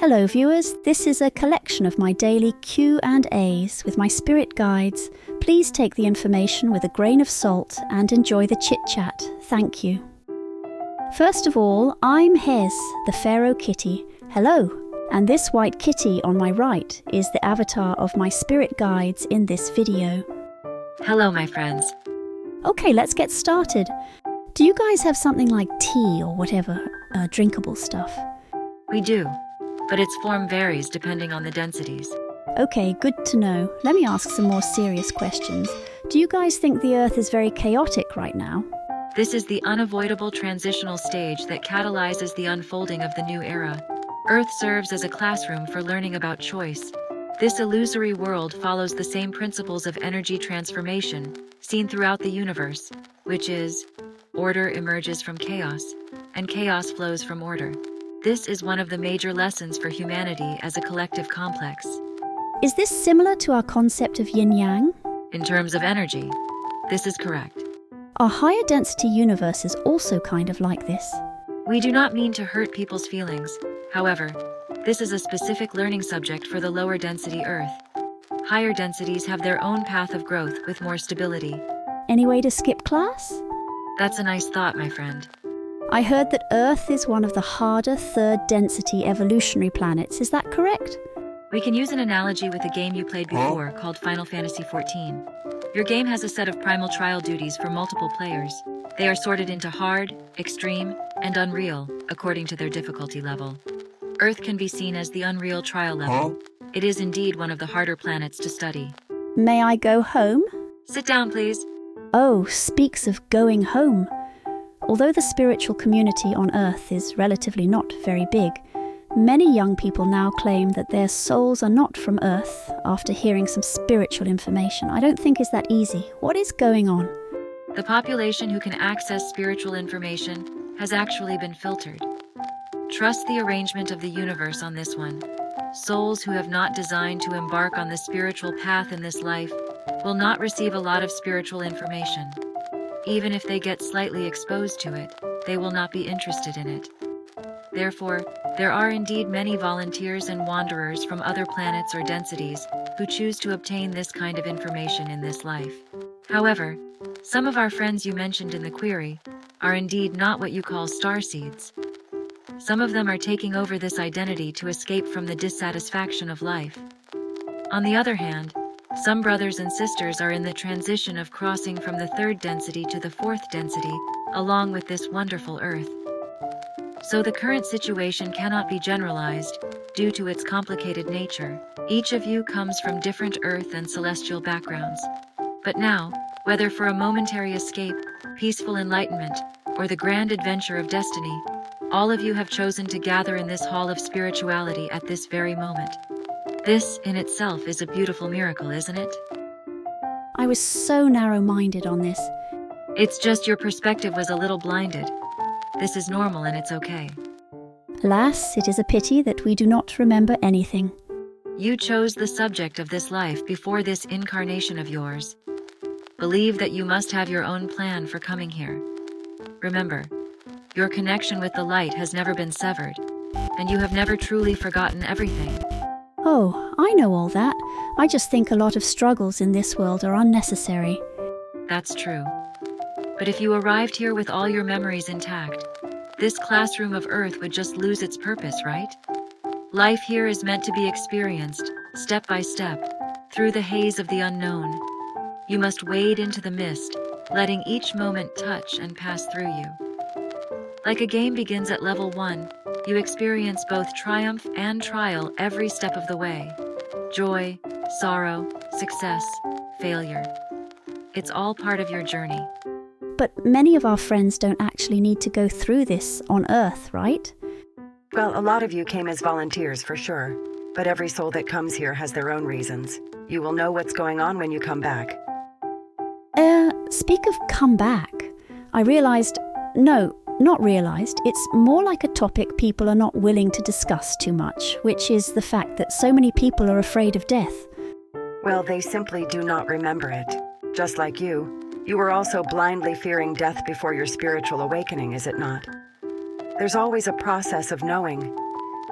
Hello viewers, this is a collection of my daily Q&As with my spirit guides. Please take the information with a grain of salt and enjoy the chit-chat. Thank you. First of all, I'm Hez, the Pharaoh Kitty. Hello. And this white kitty on my right is the avatar of my spirit guides in this video. Hello, my friends. Okay, let's get started. Do you guys have something like tea or whatever, drinkable stuff? We do, but its form varies depending on the densities. Okay, good to know. Let me ask some more serious questions. Do you guys think the Earth is very chaotic right now? This is the unavoidable transitional stage that catalyzes the unfolding of the new era. Earth serves as a classroom for learning about choice. This illusory world follows the same principles of energy transformation seen throughout the universe, which is, order emerges from chaos, and chaos flows from order. This is one of the major lessons for humanity as a collective complex. Is this similar to our concept of yin-yang? In terms of energy, this is correct. Our higher density universe is also kind of like this. We do not mean to hurt people's feelings. However, this is a specific learning subject for the lower density Earth. Higher densities have their own path of growth with more stability. Any way to skip class? That's a nice thought, my friend. I heard that Earth is one of the harder third density evolutionary planets. Is that correct? We can use an analogy with a game you played before called Final Fantasy XIV. Your game has a set of primal trial duties for multiple players. They are sorted into hard, extreme, and unreal, according to their difficulty level. Earth can be seen as the unreal trial level. It is indeed one of the harder planets to study. May I go home? Sit down, please. Oh, speaks of going home. Although the spiritual community on Earth is relatively not very big, many young people now claim that their souls are not from Earth after hearing some spiritual information. I don't think it's that easy. What is going on? The population who can access spiritual information has actually been filtered. Trust the arrangement of the universe on this one. Souls who have not designed to embark on the spiritual path in this life will not receive a lot of spiritual information. Even if they get slightly exposed to it, they will not be interested in it. Therefore, there are indeed many volunteers and wanderers from other planets or densities who choose to obtain this kind of information in this life. However, some of our friends you mentioned in the query are indeed not what you call starseeds. Some of them are taking over this identity to escape from the dissatisfaction of life. On the other hand, some brothers and sisters are in the transition of crossing from the third density to the fourth density, along with this wonderful Earth. So the current situation cannot be generalized, due to its complicated nature. Each of you comes from different Earth and celestial backgrounds. But now, whether for a momentary escape, peaceful enlightenment, or the grand adventure of destiny, all of you have chosen to gather in this hall of spirituality at this very moment. This, in itself, is a beautiful miracle, isn't it? I was so narrow-minded on this. It's just your perspective was a little blinded. This is normal and it's okay. Alas, it is a pity that we do not remember anything. You chose the subject of this life before this incarnation of yours. Believe that you must have your own plan for coming here. Remember, your connection with the light has never been severed, and you have never truly forgotten everything. Oh, I know all that. I just think a lot of struggles in this world are unnecessary. That's true. But if you arrived here with all your memories intact, this classroom of Earth would just lose its purpose, right? Life here is meant to be experienced, step by step, through the haze of the unknown. You must wade into the mist, letting each moment touch and pass through you. Like a game begins at level 1, you experience both triumph and trial every step of the way. Joy, sorrow, success, failure. It's all part of your journey. But many of our friends don't actually need to go through this on Earth, right? Well, a lot of you came as volunteers for sure, but every soul that comes here has their own reasons. You will know what's going on when you come back. Speak of come back. I realized, no, not realized, it's more like a topic people are not willing to discuss too much, which is the fact that so many people are afraid of death. Well, they simply do not remember it. Just like you were also blindly fearing death before your spiritual awakening, is it not? There's always a process of knowing.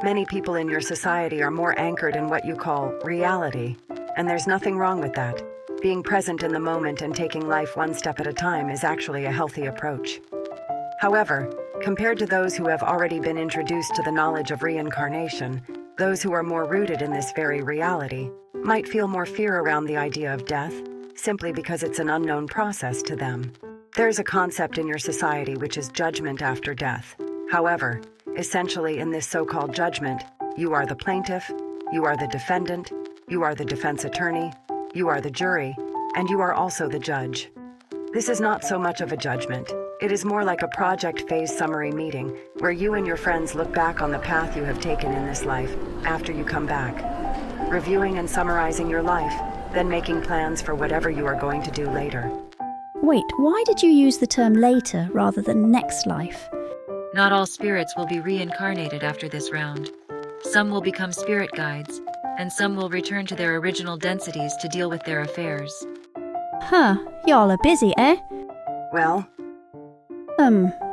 Many people in your society are more anchored in what you call reality, and there's nothing wrong with that. Being present in the moment and taking life one step at a time is actually a healthy approach. However, compared to those who have already been introduced to the knowledge of reincarnation, those who are more rooted in this very reality might feel more fear around the idea of death, simply because it's an unknown process to them. There's a concept in your society which is judgment after death. However, essentially in this so-called judgment, you are the plaintiff, you are the defendant, you are the defense attorney, you are the jury, and you are also the judge. This is not so much of a judgment. It is more like a project phase summary meeting where you and your friends look back on the path you have taken in this life after you come back, reviewing and summarizing your life, then making plans for whatever you are going to do later. Wait, why did you use the term later rather than next life? Not all spirits will be reincarnated after this round. Some will become spirit guides, and some will return to their original densities to deal with their affairs. Huh, y'all are busy, eh? Well,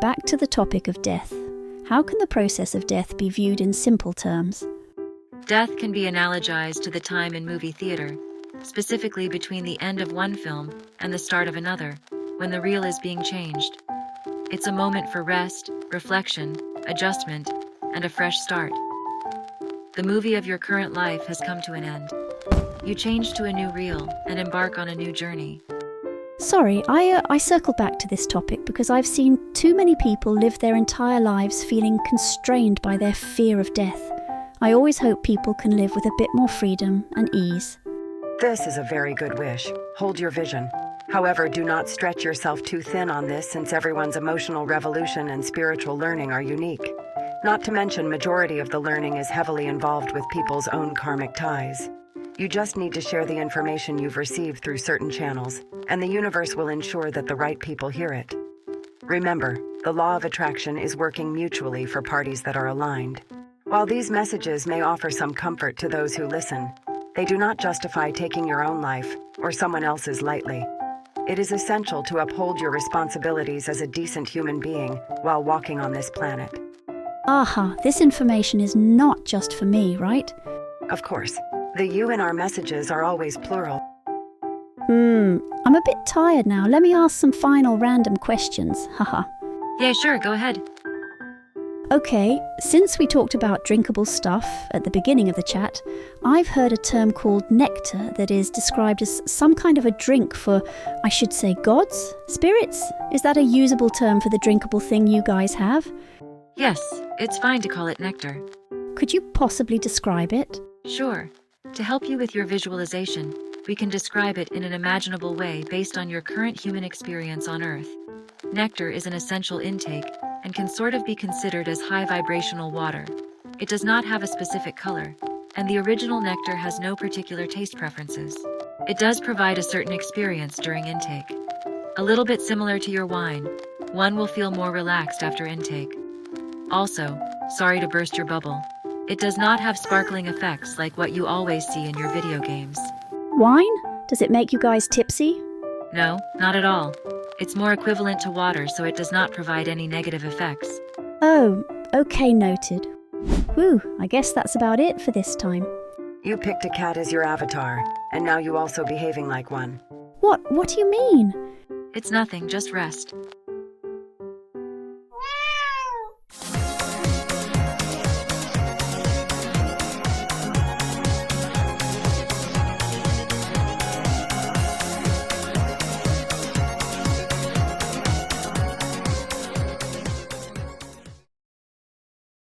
Back to the topic of death. How can the process of death be viewed in simple terms? Death can be analogized to the time in movie theater, specifically between the end of one film and the start of another, when the reel is being changed. It's a moment for rest, reflection, adjustment, and a fresh start. The movie of your current life has come to an end. You change to a new reel and embark on a new journey. Sorry, I circle back to this topic because I've seen too many people live their entire lives feeling constrained by their fear of death. I always hope people can live with a bit more freedom and ease. this is a very good wish. Hold your vision. However, do not stretch yourself too thin on this since everyone's emotional revolution and spiritual learning are unique. Not to mention, majority of the learning is heavily involved with people's own karmic ties. You just need to share the information you've received through certain channels, and the universe will ensure that the right people hear it. Remember, the law of attraction is working mutually for parties that are aligned. While these messages may offer some comfort to those who listen, they do not justify taking your own life or someone else's lightly. It is essential to uphold your responsibilities as a decent human being while walking on this planet. Aha, this information is not just for me, right? Of course, the you in our messages are always plural. I'm a bit tired now. Let me ask some final random questions. Haha. Yeah, sure, go ahead. Okay, since we talked about drinkable stuff at the beginning of the chat, I've heard a term called nectar that is described as some kind of a drink for, I should say, gods? Spirits? Is that a usable term for the drinkable thing you guys have? Yes, it's fine to call it nectar. Could you possibly describe it? Sure. To help you with your visualization, we can describe it in an imaginable way based on your current human experience on Earth. Nectar is an essential intake and can sort of be considered as high vibrational water. It does not have a specific color, and the original nectar has no particular taste preferences. It does provide a certain experience during intake. A little bit similar to your wine, one will feel more relaxed after intake. Also, sorry to burst your bubble, it does not have sparkling effects like what you always see in your video games. Wine? Does it make you guys tipsy? No, not at all. It's more equivalent to water, so it does not provide any negative effects. Oh, okay, noted. Whew, I guess that's about it for this time. You picked a cat as your avatar, and now you also behaving like one. What do you mean? It's nothing, just rest.